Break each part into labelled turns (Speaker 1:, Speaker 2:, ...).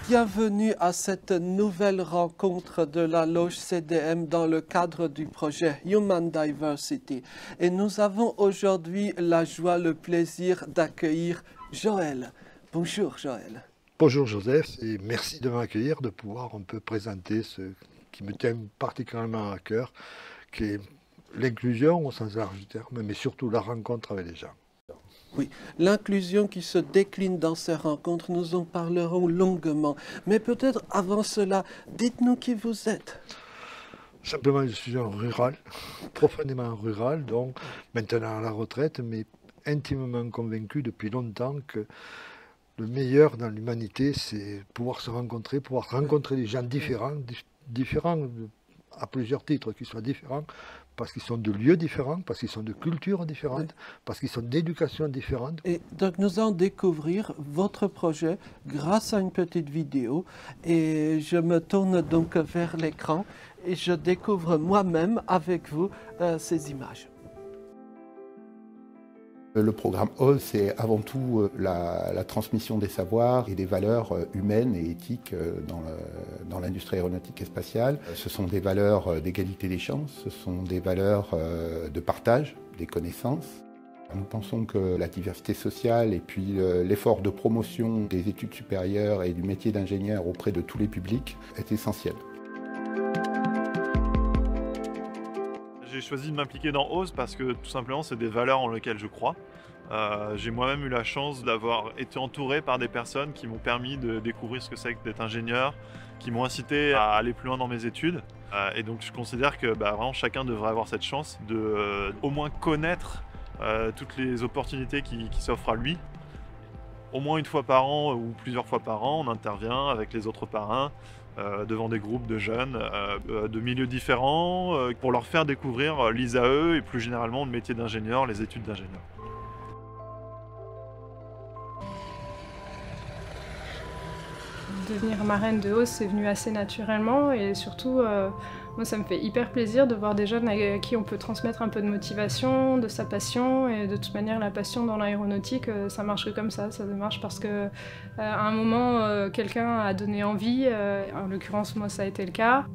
Speaker 1: Bienvenue à cette nouvelle rencontre de la Loge CDM dans le cadre du projet Human Diversity. Et nous avons aujourd'hui la joie, le plaisir d'accueillir Joël. Bonjour Joël.
Speaker 2: Bonjour Joseph et merci de m'accueillir, de pouvoir un peu présenter ce qui me tient particulièrement à cœur, qui est l'inclusion au sens large du terme, mais surtout la rencontre avec les gens.
Speaker 1: Oui, l'inclusion qui se décline dans ces rencontres, nous en parlerons longuement. Mais peut-être avant cela, dites-nous qui vous êtes.
Speaker 2: Simplement, je suis un rural, profondément rural, donc maintenant à la retraite, mais intimement convaincu depuis longtemps que le meilleur dans l'humanité, c'est pouvoir se rencontrer, pouvoir rencontrer des gens différents à plusieurs titres, qu'ils soient différents, parce qu'ils sont de lieux différents, parce qu'ils sont de cultures différentes, parce qu'ils sont d'éducation différente.
Speaker 1: Et donc nous allons découvrir votre projet grâce à une petite vidéo. Et je me tourne donc vers l'écran et je découvre moi-même avec vous ces images.
Speaker 3: Le programme OZ, c'est avant tout la transmission des savoirs et des valeurs humaines et éthiques dans l'industrie aéronautique et spatiale. Ce sont des valeurs d'égalité des chances, ce sont des valeurs de partage des connaissances. Nous pensons que la diversité sociale et puis l'effort de promotion des études supérieures et du métier d'ingénieur auprès de tous les publics est essentiel.
Speaker 4: J'ai choisi de m'impliquer dans OZ parce que tout simplement c'est des valeurs en lesquelles je crois. J'ai moi-même eu la chance d'avoir été entouré par des personnes qui m'ont permis de découvrir ce que c'est que d'être ingénieur, qui m'ont incité à aller plus loin dans mes études. Et donc je considère que vraiment chacun devrait avoir cette chance de au moins connaître toutes les opportunités qui s'offrent à lui. Au moins une fois par an ou plusieurs fois par an, on intervient avec les autres parrains devant des groupes de jeunes de milieux différents pour leur faire découvrir l'ISAE et plus généralement le métier d'ingénieur, les études d'ingénieur.
Speaker 5: Devenir marraine de OZ, c'est venu assez naturellement et surtout, moi ça me fait hyper plaisir de voir des jeunes à qui on peut transmettre un peu de motivation, de sa passion, et de toute manière la passion dans l'aéronautique, ça marche que comme ça marche parce que à un moment quelqu'un a donné envie, en l'occurrence moi ça a été le cas.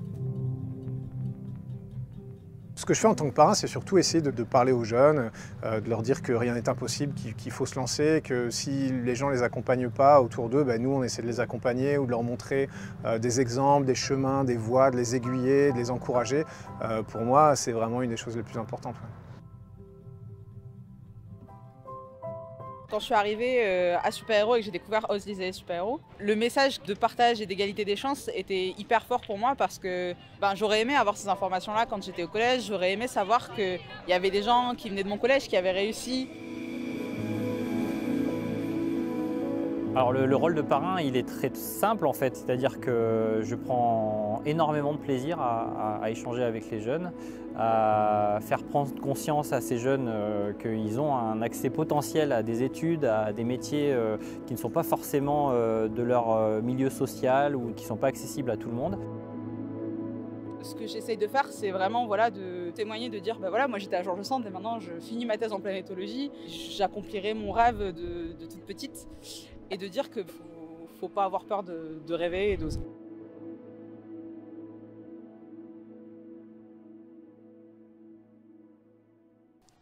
Speaker 6: Ce que je fais en tant que parrain, c'est surtout essayer de parler aux jeunes, de leur dire que rien n'est impossible, qu'il faut se lancer, que si les gens ne les accompagnent pas autour d'eux, nous on essaie de les accompagner ou de leur montrer des exemples, des chemins, des voies, de les aiguiller, de les encourager. Pour moi, c'est vraiment une des choses les plus importantes.
Speaker 7: Quand je suis arrivée à Super Héros et que j'ai découvert OZ l'ISAE Super Héros, le message de partage et d'égalité des chances était hyper fort pour moi parce que j'aurais aimé avoir ces informations-là quand j'étais au collège. J'aurais aimé savoir qu'il y avait des gens qui venaient de mon collège qui avaient réussi.
Speaker 8: Alors le rôle de parrain, il est très simple en fait, c'est-à-dire que je prends énormément de plaisir à échanger avec les jeunes, à faire prendre conscience à ces jeunes qu'ils ont un accès potentiel à des études, à des métiers qui ne sont pas forcément de leur milieu social ou qui ne sont pas accessibles à tout le monde.
Speaker 7: Ce que j'essaye de faire, c'est vraiment de témoigner, de dire moi j'étais à Georges Sand et maintenant je finis ma thèse en planétologie, j'accomplirai mon rêve de toute petite. Et de dire qu'il ne faut pas avoir peur de rêver et d'oser.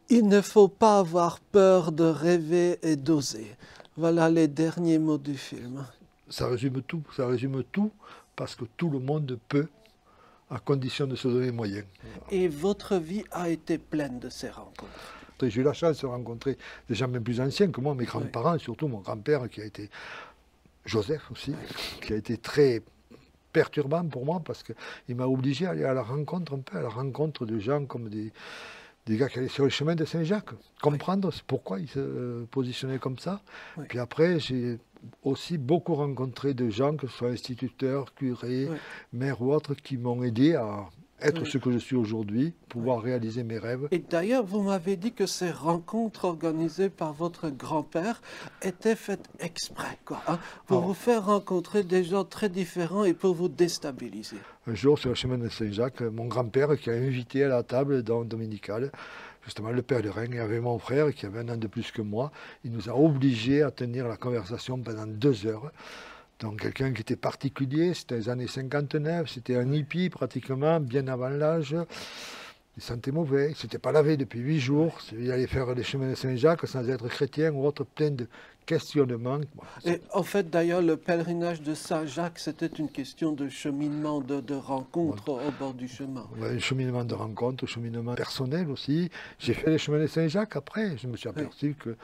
Speaker 1: Il ne faut pas avoir peur de rêver et d'oser. Voilà les derniers mots du film.
Speaker 2: Ça résume tout, parce que tout le monde peut, à condition de se donner les moyens.
Speaker 1: Et votre vie a été pleine de ces rencontres.
Speaker 2: J'ai eu la chance de rencontrer des gens même plus anciens que moi, mes grands-parents, surtout mon grand-père qui a été, Joseph aussi, qui a été très perturbant pour moi parce qu'il m'a obligé à aller à la rencontre à la rencontre de gens comme des gars qui allaient sur le chemin de Saint-Jacques, comprendre pourquoi ils se positionnaient comme ça. Puis après, j'ai aussi beaucoup rencontré de gens, que ce soit instituteurs, curés, maires ou autres, qui m'ont aidé à être ce que je suis aujourd'hui, pouvoir réaliser mes rêves.
Speaker 1: Et d'ailleurs, vous m'avez dit que ces rencontres organisées par votre grand-père étaient faites exprès, pour vous faire rencontrer des gens très différents et pour vous déstabiliser.
Speaker 2: Un jour, sur le chemin de Saint-Jacques, mon grand-père qui a invité à la table dominicale, justement le père de Rennes, et avec mon frère qui avait 1 an de plus que moi, il nous a obligés à tenir la conversation pendant 2 heures. Donc quelqu'un qui était particulier, c'était les années 59, c'était un hippie pratiquement, bien avant l'âge. Il sentait mauvais, il ne s'était pas lavé depuis 8 jours, il allait faire les chemins de Saint-Jacques sans être chrétien ou autre, plein de questionnements.
Speaker 1: Et en fait, d'ailleurs, le pèlerinage de Saint-Jacques, c'était une question de cheminement, de rencontre au bord du chemin.
Speaker 2: Ouais, un cheminement de rencontre, un cheminement personnel aussi. J'ai fait les chemins de Saint-Jacques après, je me suis aperçu que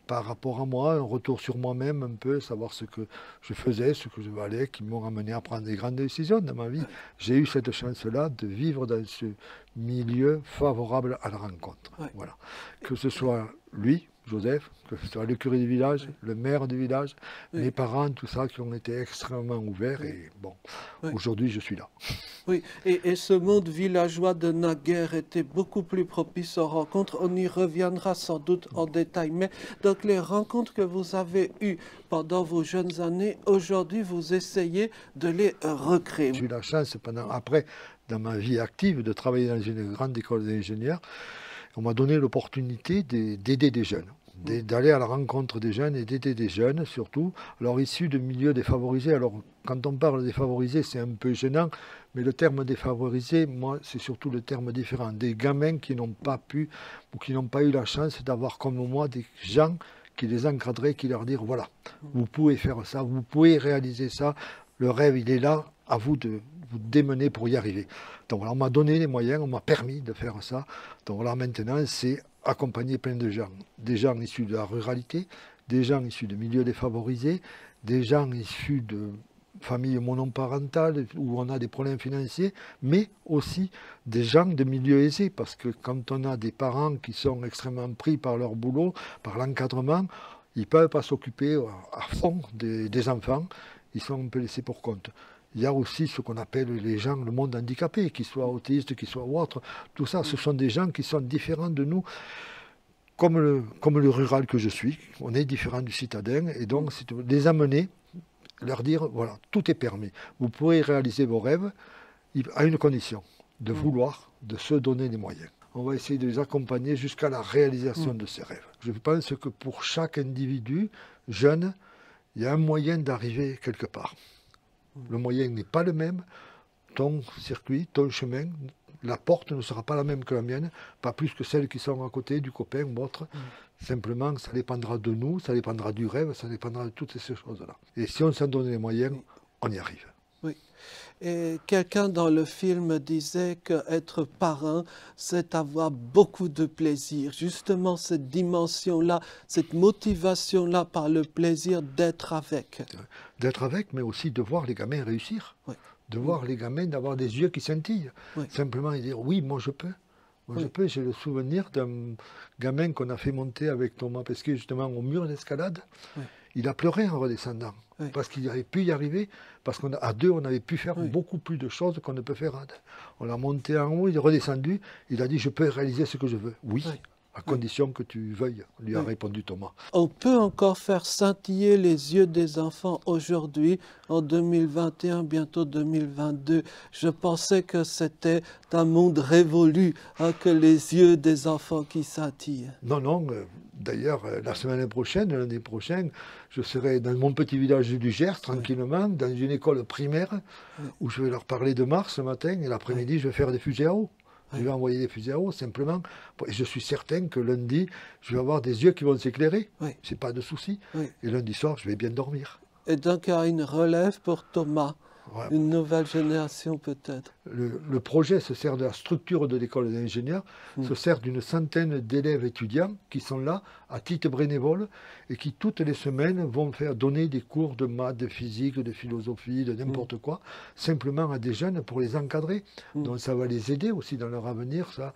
Speaker 2: par rapport à moi, un retour sur moi-même un peu, savoir ce que je faisais, ce que je valais, qui m'ont amené à prendre des grandes décisions dans ma vie. J'ai eu cette chance-là de vivre dans ce milieu favorable à la rencontre. Voilà. Que ce soit lui, Joseph, que ce soit le curé du village, le maire du village, mes parents, tout ça, qui ont été extrêmement ouverts. Et bon, aujourd'hui, je suis là.
Speaker 1: Oui, et ce monde villageois de naguère était beaucoup plus propice aux rencontres. On y reviendra sans doute en détail. Mais donc, les rencontres que vous avez eues pendant vos jeunes années, aujourd'hui, vous essayez de les recréer.
Speaker 2: J'ai eu la chance, après, dans ma vie active, de travailler dans une grande école d'ingénieurs. On m'a donné l'opportunité d'aider des jeunes, d'aller à la rencontre des jeunes et d'aider des jeunes surtout, alors issus de milieux défavorisés. Alors quand on parle défavorisés, c'est un peu gênant, mais le terme défavorisé, moi, c'est surtout le terme différent. Des gamins qui n'ont pas pu ou qui n'ont pas eu la chance d'avoir comme moi des gens qui les encadraient, qui leur dirent voilà, vous pouvez faire ça, vous pouvez réaliser ça, le rêve il est là, à vous de vous démener pour y arriver. Donc voilà, on m'a donné les moyens, on m'a permis de faire ça. Donc voilà, maintenant, c'est accompagner plein de gens. Des gens issus de la ruralité, des gens issus de milieux défavorisés, des gens issus de familles monoparentales où on a des problèmes financiers, mais aussi des gens de milieux aisés, parce que quand on a des parents qui sont extrêmement pris par leur boulot, par l'encadrement, ils ne peuvent pas s'occuper à fond des enfants, ils sont un peu laissés pour compte. Il y a aussi ce qu'on appelle les gens, le monde handicapé, qu'ils soient autistes, qu'ils soient autres. Tout ça, ce sont des gens qui sont différents de nous, comme le rural que je suis. On est différent du citadin. Et donc, c'est de les amener, leur dire, voilà, tout est permis. Vous pourrez réaliser vos rêves à une condition, de vouloir, de se donner les moyens. On va essayer de les accompagner jusqu'à la réalisation de ces rêves. Je pense que pour chaque individu jeune, il y a un moyen d'arriver quelque part. Le moyen n'est pas le même, ton circuit, ton chemin, la porte ne sera pas la même que la mienne, pas plus que celles qui sont à côté du copain ou autre. Simplement, ça dépendra de nous, ça dépendra du rêve, ça dépendra de toutes ces choses-là. Et si on s'en donne les moyens, on y arrive.
Speaker 1: Oui. Et quelqu'un dans le film disait qu'être parrain, c'est avoir beaucoup de plaisir. Justement, cette dimension-là, cette motivation-là par le plaisir d'être avec.
Speaker 2: D'être avec, mais aussi de voir les gamins réussir. Oui. De voir les gamins, d'avoir des yeux qui scintillent. Oui. Simplement et dire, oui, moi je peux. Moi je peux. J'ai le souvenir d'un gamin qu'on a fait monter avec Thomas Pesquet, justement, au mur d'escalade. Oui. Il a pleuré en redescendant, parce qu'il aurait pu y arriver, parce qu'à deux, on avait pu faire beaucoup plus de choses qu'on ne peut faire à deux. On l'a monté en haut, il est redescendu, il a dit « je peux réaliser ce que je veux ». Oui, à condition que tu veuilles, lui a répondu Thomas.
Speaker 1: On peut encore faire scintiller les yeux des enfants aujourd'hui, en 2021, bientôt 2022. Je pensais que c'était un monde révolu, que les yeux des enfants qui scintillent.
Speaker 2: Non, non. D'ailleurs, la semaine prochaine, l'année prochaine, je serai dans mon petit village du Gers, tranquillement, dans une école primaire, où je vais leur parler de Mars ce matin, et l'après-midi, je vais faire des fusées à eau. Je vais envoyer des fusées à eau, simplement. Et je suis certain que lundi, je vais avoir des yeux qui vont s'éclairer. C'est pas de souci. Et lundi soir, je vais bien dormir.
Speaker 1: Et donc, il y a une relève pour Thomas. Une nouvelle génération peut-être.
Speaker 2: Le projet se sert de la structure de l'école d'ingénieurs, se sert d'une centaine d'élèves étudiants qui sont là à titre bénévole et qui toutes les semaines vont faire donner des cours de maths, de physique, de philosophie, de n'importe quoi, simplement à des jeunes pour les encadrer. Donc ça va les aider aussi dans leur avenir, ça.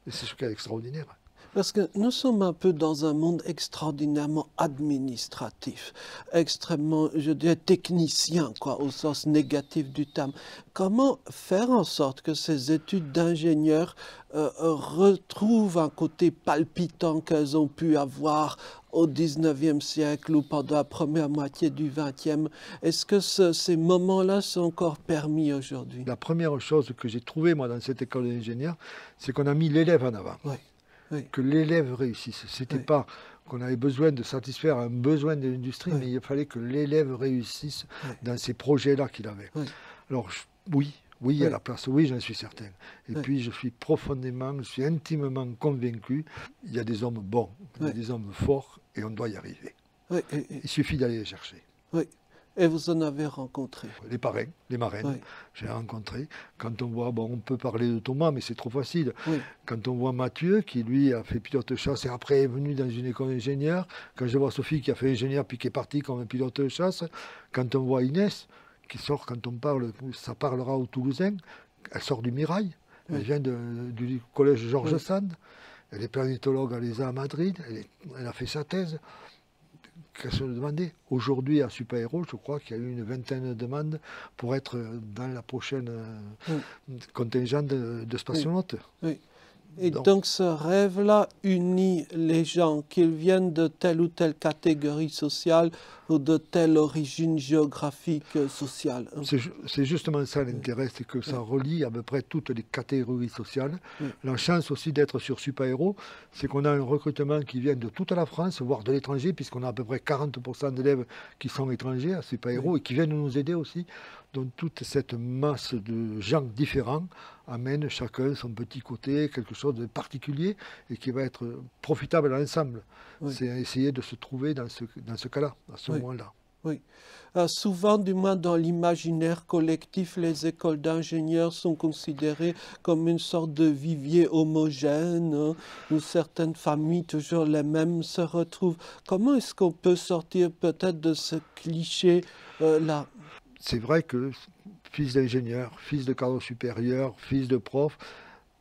Speaker 2: C'est ce qui est extraordinaire.
Speaker 1: Parce que nous sommes un peu dans un monde extraordinairement administratif, extrêmement, je dirais, technicien, quoi, au sens négatif du terme. Comment faire en sorte que ces études d'ingénieurs retrouvent un côté palpitant qu'elles ont pu avoir au 19e siècle ou pendant la première moitié du 20e? Est-ce que ces moments-là sont encore permis aujourd'hui?
Speaker 2: La première chose que j'ai trouvée, moi, dans cette école d'ingénieurs, c'est qu'on a mis l'élève en avant. Que l'élève réussisse. C'était pas qu'on avait besoin de satisfaire un besoin de l'industrie, mais il fallait que l'élève réussisse dans ces projets-là qu'il avait. Alors oui, il y a la place, oui, j'en suis certain. Et puis je suis intimement convaincu, il y a des hommes bons, il y a des hommes forts, et on doit y arriver. Il suffit d'aller les chercher.
Speaker 1: Et vous en avez rencontré?
Speaker 2: Les parrains, les marraines, j'ai rencontré. Quand on voit, bon, on peut parler de Thomas, mais c'est trop facile. Quand on voit Mathieu, qui lui a fait pilote de chasse et après est venu dans une école d'ingénieur, quand je vois Sophie qui a fait ingénieur puis qui est partie comme pilote de chasse, quand on voit Inès, qui sort, quand on parle, ça parlera aux Toulousains, elle sort du Mirail, elle vient du collège Georges Sand, elle est planétologue à l'ESA à Madrid, elle a fait sa thèse. Qu'est-ce qu'on demandait? Aujourd'hui, à Super Héros, je crois qu'il y a eu une vingtaine de demandes pour être dans la prochaine contingent de spationautes.
Speaker 1: Et donc ce rêve-là unit les gens, qu'ils viennent de telle ou telle catégorie sociale ou de telle origine géographique sociale.
Speaker 2: C'est justement ça l'intérêt, c'est que ça relie à peu près toutes les catégories sociales. La chance aussi d'être sur Super Héros, c'est qu'on a un recrutement qui vient de toute la France, voire de l'étranger, puisqu'on a à peu près 40% d'élèves qui sont étrangers à Super Héros et qui viennent nous aider aussi. Donc toute cette masse de gens différents amène chacun son petit côté, quelque chose de particulier et qui va être profitable à l'ensemble. C'est essayer de se trouver dans ce cas-là, à ce moment-là.
Speaker 1: Souvent, du moins dans l'imaginaire collectif, les écoles d'ingénieurs sont considérées comme une sorte de vivier homogène, où certaines familles, toujours les mêmes, se retrouvent. Comment est-ce qu'on peut sortir peut-être de ce cliché-là?
Speaker 2: C'est vrai que fils d'ingénieur, fils de cadre supérieur, fils de prof,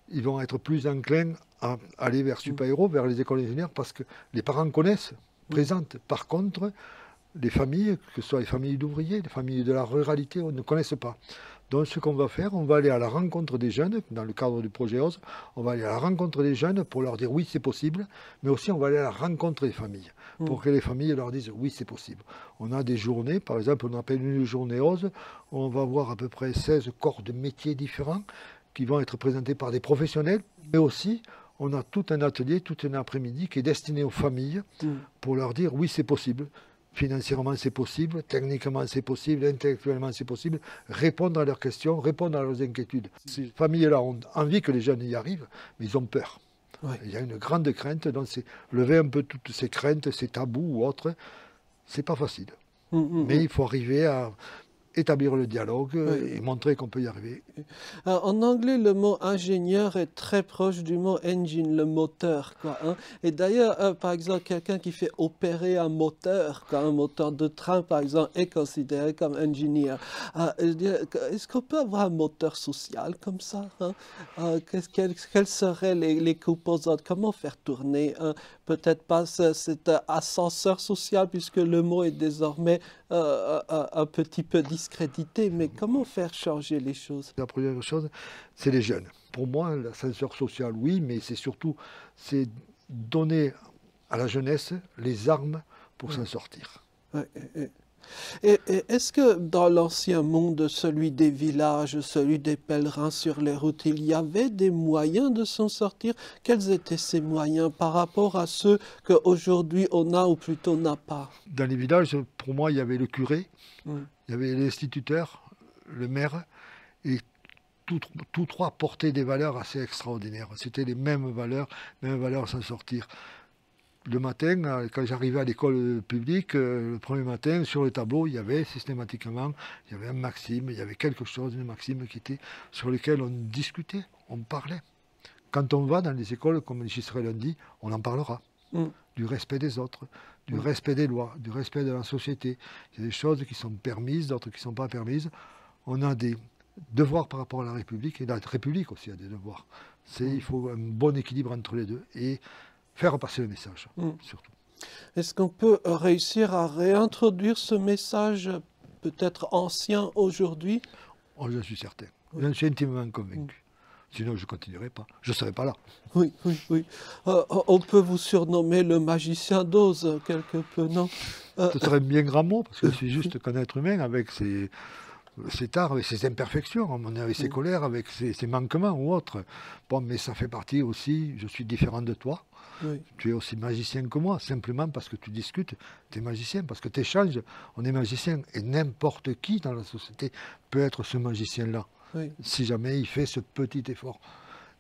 Speaker 2: ils vont être plus enclins à aller vers Super Héros, vers les écoles d'ingénieurs, parce que les parents connaissent, présentent. Par contre, les familles, que ce soit les familles d'ouvriers, les familles de la ruralité, on ne connaissent pas. Donc ce qu'on va faire, on va aller à la rencontre des jeunes, dans le cadre du projet OSE, on va aller à la rencontre des jeunes pour leur dire oui c'est possible, mais aussi on va aller à la rencontre des familles, pour que les familles leur disent oui c'est possible. On a des journées, par exemple on appelle une journée OSE, on va voir à peu près 16 corps de métiers différents qui vont être présentés par des professionnels, mais aussi on a tout un atelier, tout un après-midi qui est destiné aux familles pour leur dire oui c'est possible. Financièrement, c'est possible, techniquement, c'est possible, intellectuellement, c'est possible. Répondre à leurs questions, répondre à leurs inquiétudes. Ces familles-là ont envie que les jeunes y arrivent, mais ils ont peur. Il y a une grande crainte, donc c'est lever un peu toutes ces craintes, ces tabous ou autres. C'est pas facile. Mais il faut arriver à établir le dialogue et montrer qu'on peut y arriver.
Speaker 1: En anglais, le mot ingénieur est très proche du mot engine, le moteur, quoi, hein. Et d'ailleurs, par exemple, quelqu'un qui fait opérer un moteur, un moteur de train, par exemple, est considéré comme ingénieur. Est-ce qu'on peut avoir un moteur social comme ça, hein? Quelles seraient les composantes? Comment faire tourner peut-être pas cet ascenseur social, puisque le mot est désormais un petit peu discrédité, mais comment faire changer les choses?
Speaker 2: La première chose, c'est les jeunes. Pour moi, l'ascenseur social, oui, mais c'est surtout donner à la jeunesse les armes pour s'en sortir.
Speaker 1: Et est-ce que dans l'ancien monde, celui des villages, celui des pèlerins sur les routes, il y avait des moyens de s'en sortir? Quels étaient ces moyens par rapport à ceux qu'aujourd'hui on a ou plutôt n'a pas?
Speaker 2: Dans les villages, pour moi, il y avait le curé, il y avait l'instituteur, le maire, et tous trois portaient des valeurs assez extraordinaires. C'était les mêmes valeurs à s'en sortir. Le matin, quand j'arrivais à l'école publique, le premier matin, sur le tableau, il y avait systématiquement, il y avait un maxime, il y avait quelque chose, une maxime qui était sur lequel on discutait, on parlait. Quand on va dans les écoles, comme j'y serai lundi, on en parlera. Du respect des autres, du respect des lois, du respect de la société. Il y a des choses qui sont permises, d'autres qui ne sont pas permises. On a des devoirs par rapport à la République, et la République aussi a des devoirs. Il faut un bon équilibre entre les deux. Et faire passer le message, surtout.
Speaker 1: Est-ce qu'on peut réussir à réintroduire ce message peut-être ancien aujourd'hui?
Speaker 2: Je suis certain. J'en suis intimement convaincu. Sinon, je ne continuerai pas. Je ne serai pas là.
Speaker 1: Oui. On peut vous surnommer le magicien d'Oz, quelque peu, non?
Speaker 2: Ce serait un bien grand mot, parce que c'est juste qu'un être humain avec ses tares, avec ses imperfections, on est avec ses colères, avec ses manquements ou autres. Bon, mais ça fait partie aussi, je suis différent de toi. Oui. Tu es aussi magicien que moi, simplement parce que tu discutes, tu es magicien, parce que tu échanges, on est magicien. Et n'importe qui dans la société peut être ce magicien-là, si jamais il fait ce petit effort.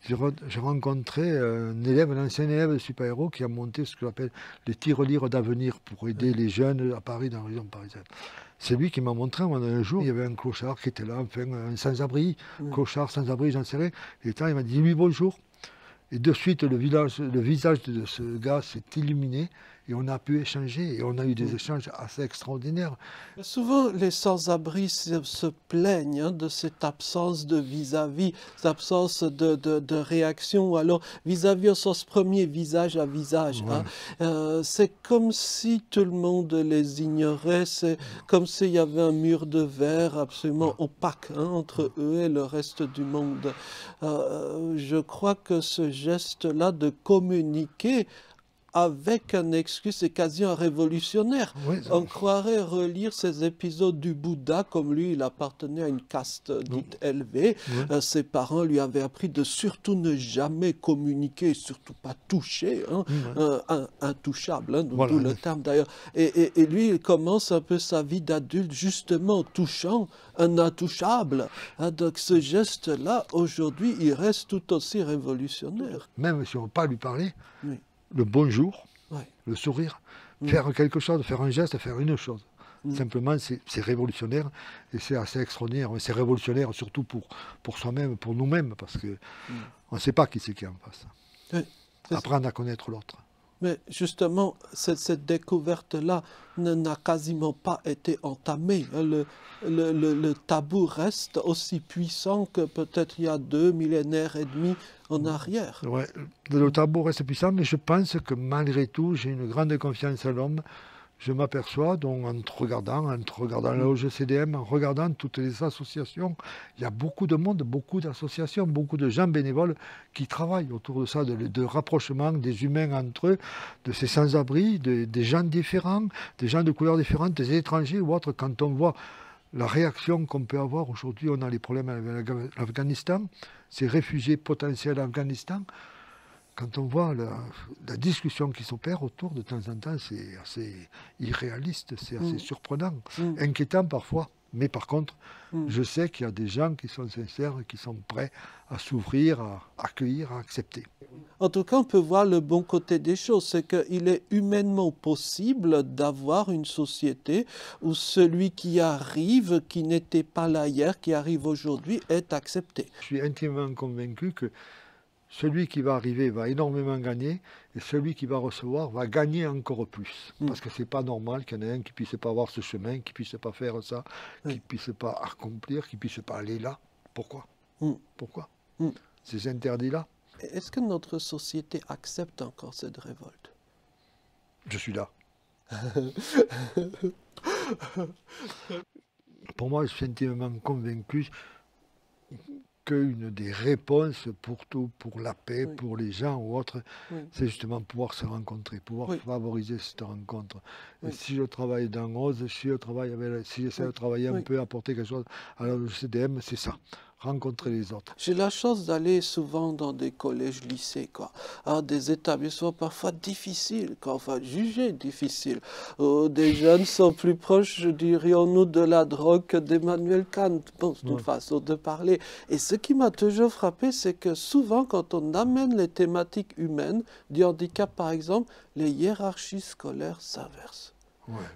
Speaker 2: J'ai rencontré un ancien élève de super-héros qui a monté ce que j'appelle les tirelires d'avenir pour aider les jeunes à Paris, dans la région parisienne. C'est lui qui m'a montré, un jour, il y avait un clochard qui était là, enfin un sans-abri, clochard, sans-abri, j'en sais rien. Et il m'a dit lui bonjour. Et de suite, le visage de ce gars s'est illuminé et on a pu échanger. Et on a eu des échanges assez extraordinaires.
Speaker 1: Souvent, les sans-abri se plaignent de cette absence de vis-à-vis, cette absence de réaction, ou alors vis-à-vis au sens premier, visage à visage. C'est comme si tout le monde les ignorait, c'est comme s'il y avait un mur de verre absolument opaque entre eux et le reste du monde. Je crois que ce geste-là de communiquer avec un excuse, c'est quasi un révolutionnaire. Oui, on croirait relire ces épisodes du Bouddha, comme lui, il appartenait à une caste dite élevée. Ses parents lui avaient appris de surtout ne jamais communiquer, surtout pas toucher, intouchable, d'où le terme d'ailleurs. Et lui, il commence un peu sa vie d'adulte justement en touchant un intouchable. Donc ce geste-là, aujourd'hui, il reste tout aussi révolutionnaire.
Speaker 2: Même si on ne veut pas lui parler, le bonjour, le sourire, faire quelque chose, faire un geste, faire une chose. Simplement, c'est révolutionnaire et c'est assez extraordinaire. C'est révolutionnaire surtout pour soi-même, pour nous-mêmes, parce qu'on ne sait pas qui c'est qui est en face. Apprendre à connaître l'autre.
Speaker 1: Mais justement, cette découverte-là n'a quasiment pas été entamée. Le tabou reste aussi puissant que peut-être il y a 2 millénaires et demi en arrière.
Speaker 2: Ouais, le tabou reste puissant, mais je pense que malgré tout, j'ai une grande confiance en l'homme. Je m'aperçois, donc en regardant la loge CDM, en regardant toutes les associations, il y a beaucoup de monde, beaucoup d'associations, beaucoup de gens bénévoles qui travaillent autour de ça, de rapprochement des humains entre eux, de ces sans-abri, des gens différents, des gens de couleurs différentes, des étrangers ou autres. Quand on voit la réaction qu'on peut avoir aujourd'hui, on a les problèmes avec l'Afghanistan, ces réfugiés potentiels d'Afghanistan. Quand on voit la discussion qui s'opère autour, de temps en temps, c'est assez irréaliste, c'est assez surprenant, inquiétant parfois. Mais par contre, je sais qu'il y a des gens qui sont sincères, qui sont prêts à s'ouvrir, à accueillir, à accepter.
Speaker 1: En tout cas, on peut voir le bon côté des choses, c'est qu'il est humainement possible d'avoir une société où celui qui arrive, qui n'était pas là hier, qui arrive aujourd'hui, est accepté.
Speaker 2: Je suis intimement convaincu que celui qui va arriver va énormément gagner et celui qui va recevoir va gagner encore plus. Parce que ce n'est pas normal qu'il y en ait un qui ne puisse pas avoir ce chemin, qui ne puisse pas faire ça, qui ne puisse pas accomplir, qui ne puisse pas aller là. Pourquoi Pourquoi Ces interdits-là.
Speaker 1: Est-ce que notre société accepte encore cette révolte?
Speaker 2: Je suis là. Pour moi, je suis intimement convaincu qu'une des réponses pour tout, pour la paix, pour les gens ou autres, c'est justement pouvoir se rencontrer, pouvoir favoriser cette rencontre. Et si je travaille dans OSE, si j'essaie de travailler un peu, apporter quelque chose à la CDM, c'est ça. Rencontrer les autres.
Speaker 1: J'ai la chance d'aller souvent dans des collèges, lycées, des établissements parfois difficiles, enfin jugés difficiles, où des jeunes sont plus proches, dirions-nous, de la drogue que d'Emmanuel Kant, bon, c'est une façon de parler. Et ce qui m'a toujours frappé, c'est que souvent, quand on amène les thématiques humaines, du handicap par exemple, les hiérarchies scolaires s'inversent.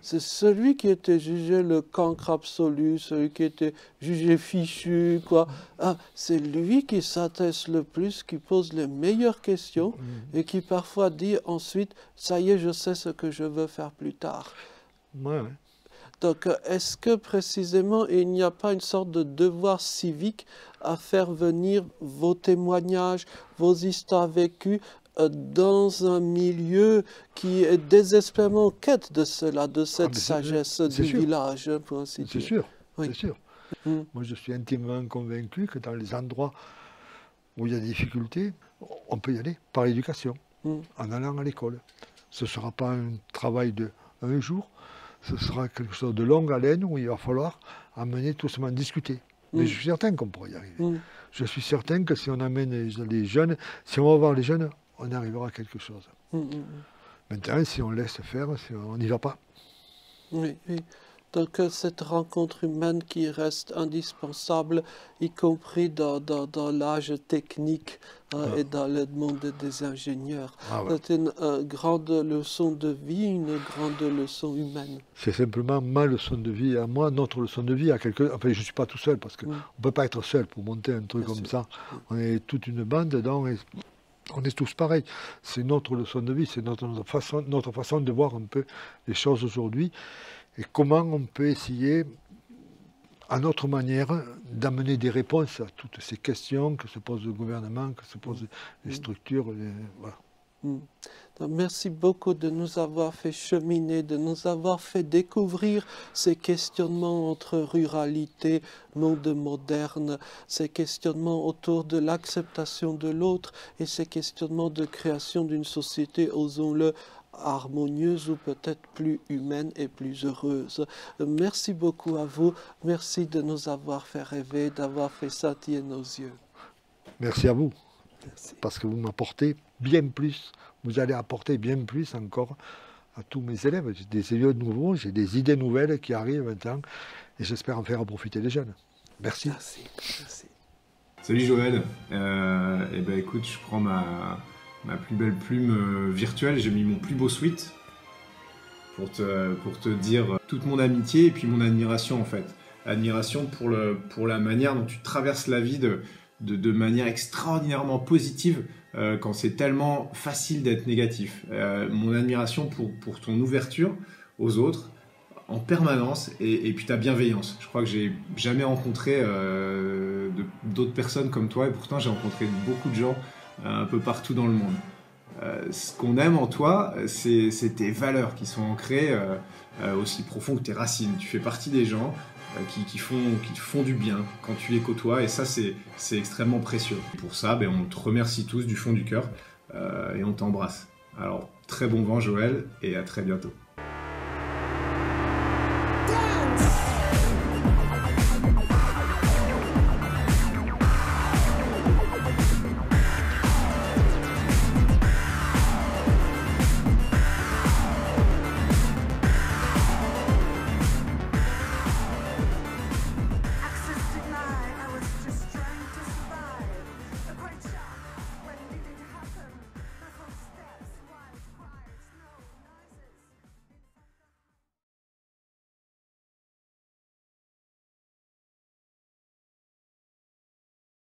Speaker 1: C'est celui qui était jugé le cancre absolu, celui qui était jugé fichu, c'est lui qui s'intéresse le plus, qui pose les meilleures questions et qui parfois dit ensuite « ça y est, je sais ce que je veux faire plus tard ». Donc, est-ce que précisément il n'y a pas une sorte de devoir civique à faire venir vos témoignages, vos histoires vécues dans un milieu qui est désespérément en quête de cela, de cette sagesse du village, pour ainsi dire.
Speaker 2: C'est sûr, c'est sûr. Moi, je suis intimement convaincu que dans les endroits où il y a des difficultés, on peut y aller par l'éducation, en allant à l'école. Ce ne sera pas un travail de un jour, ce sera quelque chose de longue haleine où il va falloir amener tout simplement discuter. Mais je suis certain qu'on pourra y arriver. Je suis certain que si on amène les jeunes, si on va voir les jeunes, on arrivera à quelque chose. Maintenant, si on laisse faire, si on n'y va pas.
Speaker 1: Oui, oui. Donc cette rencontre humaine qui reste indispensable, y compris dans l'âge technique et dans le monde des ingénieurs. C'est une grande leçon de vie, une grande leçon humaine.
Speaker 2: C'est simplement ma leçon de vie à moi, notre leçon de vie à quelqu'un. Enfin, je ne suis pas tout seul parce qu'on ne peut pas être seul pour monter un truc comme ça. On est toute une bande dedans et on est tous pareils. C'est notre leçon de vie, c'est notre façon de voir un peu les choses aujourd'hui. Et comment on peut essayer, à notre manière, d'amener des réponses à toutes ces questions que se pose le gouvernement, que se posent les structures. Voilà.
Speaker 1: Donc, merci beaucoup de nous avoir fait cheminer, de nous avoir fait découvrir ces questionnements entre ruralité, monde moderne, ces questionnements autour de l'acceptation de l'autre et ces questionnements de création d'une société, osons-le, harmonieuse ou peut-être plus humaine et plus heureuse. Merci beaucoup à vous. Merci de nous avoir fait rêver, d'avoir fait scintiller nos yeux.
Speaker 2: Merci à vous.
Speaker 1: Merci.
Speaker 2: Parce que vous m'apportez bien plus, vous allez apporter bien plus encore à tous mes élèves. J'ai des élèves nouveaux, j'ai des idées nouvelles qui arrivent maintenant et j'espère en faire profiter les jeunes. Merci.
Speaker 1: Merci. Merci.
Speaker 9: Salut Joël. Écoute, je prends ma plus belle plume virtuelle, j'ai mis mon plus beau sweat pour te dire toute mon amitié et puis mon admiration en fait. Admiration pour la manière dont tu traverses la vie de manière extraordinairement positive quand c'est tellement facile d'être négatif. Mon admiration pour ton ouverture aux autres en permanence et puis ta bienveillance. Je crois que j'ai jamais rencontré d'autres personnes comme toi et pourtant j'ai rencontré beaucoup de gens un peu partout dans le monde. Ce qu'on aime en toi, c'est tes valeurs qui sont ancrées aussi profond que tes racines. Tu fais partie des gens qui te font du bien quand tu les côtoies et ça c'est extrêmement précieux. Pour ça, on te remercie tous du fond du cœur et on t'embrasse. Alors très bon vent Joël et à très bientôt.